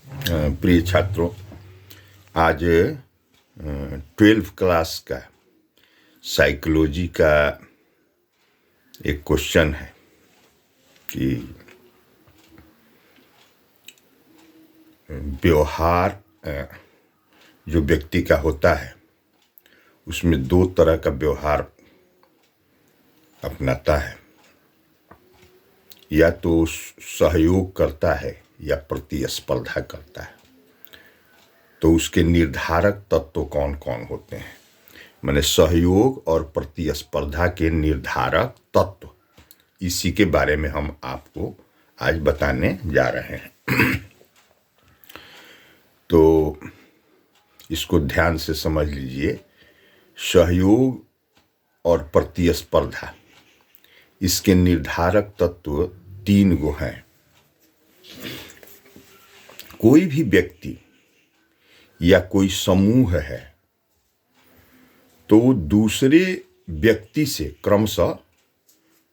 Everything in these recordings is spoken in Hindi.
प्रिय छात्रों, आज 12th क्लास का साइकोलॉजी का एक क्वेश्चन है कि व्यवहार जो व्यक्ति का होता है उसमें दो तरह का व्यवहार अपनाता है, या तो सहयोग करता है या प्रतिस्पर्धा करता है। तो उसके निर्धारक तत्व कौन कौन होते हैं? माने सहयोग और प्रतिस्पर्धा के निर्धारक तत्व, इसी के बारे में हम आपको आज बताने जा रहे हैं। तो इसको ध्यान से समझ लीजिए। सहयोग और प्रतिस्पर्धा, इसके निर्धारक तत्व 3 गो हैं। कोई भी व्यक्ति या कोई समूह है तो दूसरे व्यक्ति से क्रमशः,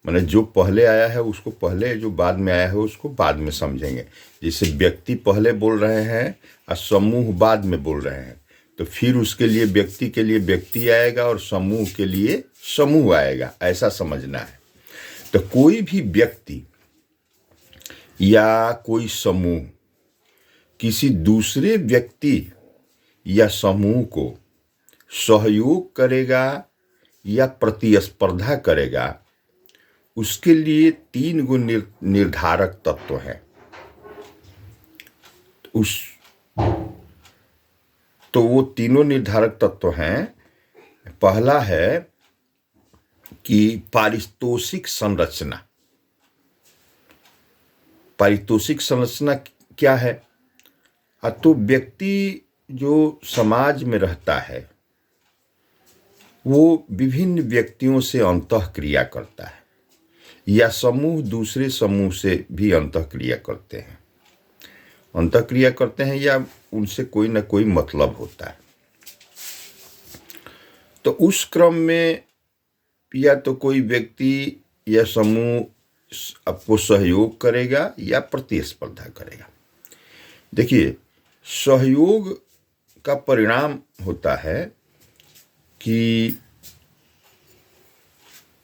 माने जो पहले आया है उसको पहले, जो बाद में आया है उसको बाद में समझेंगे। जैसे व्यक्ति पहले बोल रहे हैं और समूह बाद में बोल रहे हैं, तो फिर उसके लिए व्यक्ति के लिए व्यक्ति आएगा और समूह के लिए समूह आएगा, ऐसा समझना है। तो कोई भी व्यक्ति या कोई समूह किसी दूसरे व्यक्ति या समूह को सहयोग करेगा या प्रतिस्पर्धा करेगा, उसके लिए 3 गो निर्धारक तत्व हैं। तो वो तीनों निर्धारक तत्व हैं। पहला है कि पारितोषिक संरचना। पारितोषिक संरचना क्या है? तो व्यक्ति जो समाज में रहता है वो विभिन्न व्यक्तियों से अंतःक्रिया करता है, या समूह दूसरे समूह से भी अंतःक्रिया करते हैं या उनसे कोई ना कोई मतलब होता है। तो उस क्रम में या तो कोई व्यक्ति या समूह आपको सहयोग करेगा या प्रतिस्पर्धा करेगा। देखिए, सहयोग का परिणाम होता है कि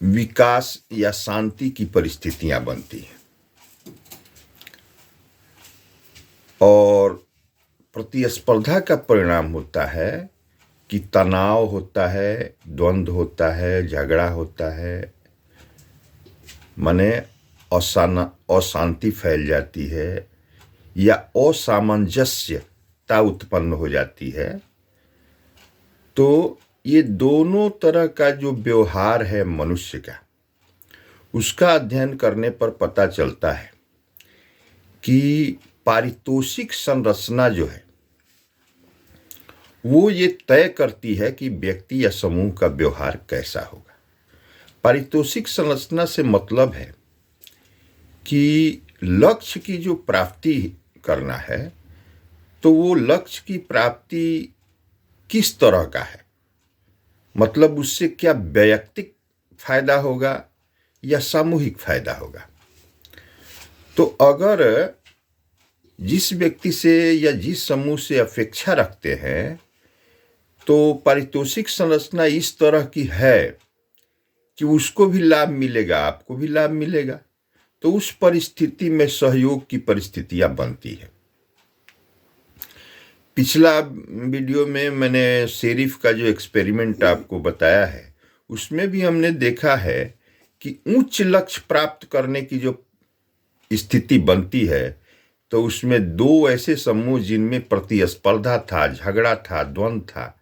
विकास या शांति की परिस्थितियां बनती हैं, और प्रतिस्पर्धा का परिणाम होता है कि तनाव होता है, द्वंद्व होता है, झगड़ा होता है, माने अशांति फैल जाती है या असामंजस्यता उत्पन्न हो जाती है। तो ये दोनों तरह का जो व्यवहार है मनुष्य का, उसका अध्ययन करने पर पता चलता है कि पारितोषिक संरचना जो है वो ये तय करती है कि व्यक्ति या समूह का व्यवहार कैसा होगा। पारितोषिक संरचना से मतलब है कि लक्ष्य की जो प्राप्ति करना है, तो वो लक्ष्य की प्राप्ति किस तरह का है, मतलब उससे क्या वैयक्तिक फायदा होगा या सामूहिक फायदा होगा। तो अगर जिस व्यक्ति से या जिस समूह से अपेक्षा रखते हैं, तो पारितोषिक संरचना इस तरह की है कि उसको भी लाभ मिलेगा, आपको भी लाभ मिलेगा, तो उस परिस्थिति में सहयोग की परिस्थितियां बनती है। पिछला वीडियो में मैंने शेरिफ का जो एक्सपेरिमेंट आपको बताया है, उसमें भी हमने देखा है कि उच्च लक्ष्य प्राप्त करने की जो स्थिति बनती है, तो उसमें 2 ऐसे समूह जिनमें प्रतिस्पर्धा था, झगड़ा था, द्वंद्व था,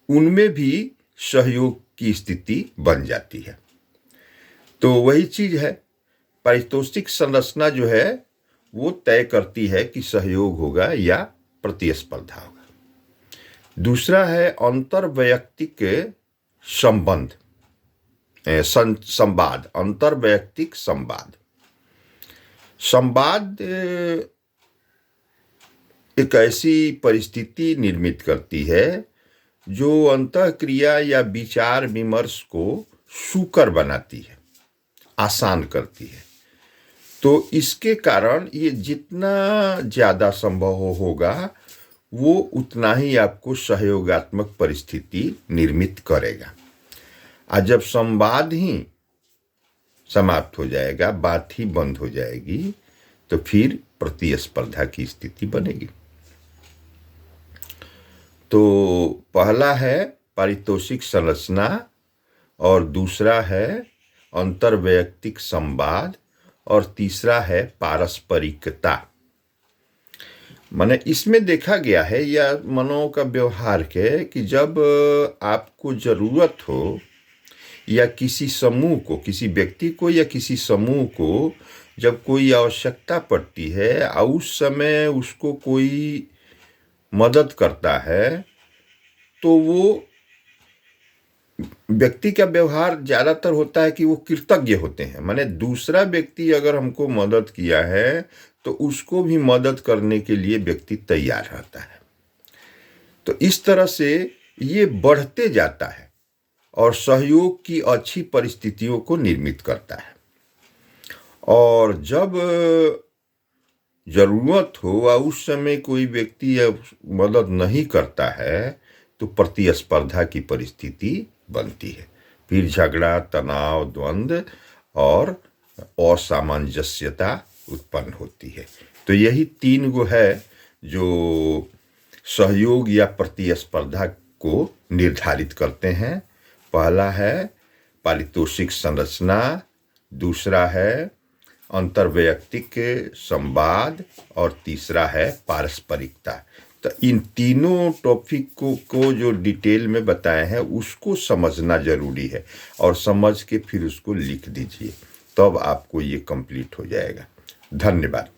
उनमें भी सहयोग की स्थिति बन जाती है। तो वही चीज है, पारितोषिक संरचना जो है वो तय करती है कि सहयोग होगा या प्रतिस्पर्धा होगा। दूसरा है अंतर्वैयक्तिक संबंध, संवाद, अंतर्वैयक्तिक संवाद। संवाद एक ऐसी परिस्थिति निर्मित करती है जो अंतःक्रिया या विचार विमर्श को सुकर बनाती है, आसान करती है। तो इसके कारण ये जितना ज़्यादा संभव होगा वो उतना ही आपको सहयोगात्मक परिस्थिति निर्मित करेगा। और जब संवाद ही समाप्त हो जाएगा, बात ही बंद हो जाएगी, तो फिर प्रतिस्पर्धा की स्थिति बनेगी। तो पहला है पारितोषिक संरचना और दूसरा है अंतर्वैयक्तिक संवाद और तीसरा है पारस्परिकता। माने इसमें देखा गया है या मनों का व्यवहार के कि जब आपको जरूरत हो या किसी समूह को, किसी व्यक्ति को या किसी समूह को जब कोई आवश्यकता पड़ती है और उस समय उसको कोई मदद करता है, तो वो व्यक्ति का व्यवहार ज़्यादातर होता है कि वो कृतज्ञ होते हैं। माने दूसरा व्यक्ति अगर हमको मदद किया है तो उसको भी मदद करने के लिए व्यक्ति तैयार रहता है। तो इस तरह से ये बढ़ते जाता है और सहयोग की अच्छी परिस्थितियों को निर्मित करता है। और जब जरूरत हो और उस समय कोई व्यक्ति मदद नहीं करता है तो प्रतिस्पर्धा की परिस्थिति बनती है। फिर झगड़ा, तनाव, द्वंद्व और असामंजस्यता उत्पन्न होती है। तो यही 3 गो है जो सहयोग या प्रतिस्पर्धा को निर्धारित करते हैं। पहला है पारितोषिक संरचना, दूसरा है अंतर्वैयक्तिक संवाद और तीसरा है पारस्परिकता। तो इन तीनों टॉपिक को जो डिटेल में बताए हैं उसको समझना जरूरी है और समझ के फिर उसको लिख दीजिए, तब आपको ये कंप्लीट हो जाएगा। धन्यवाद।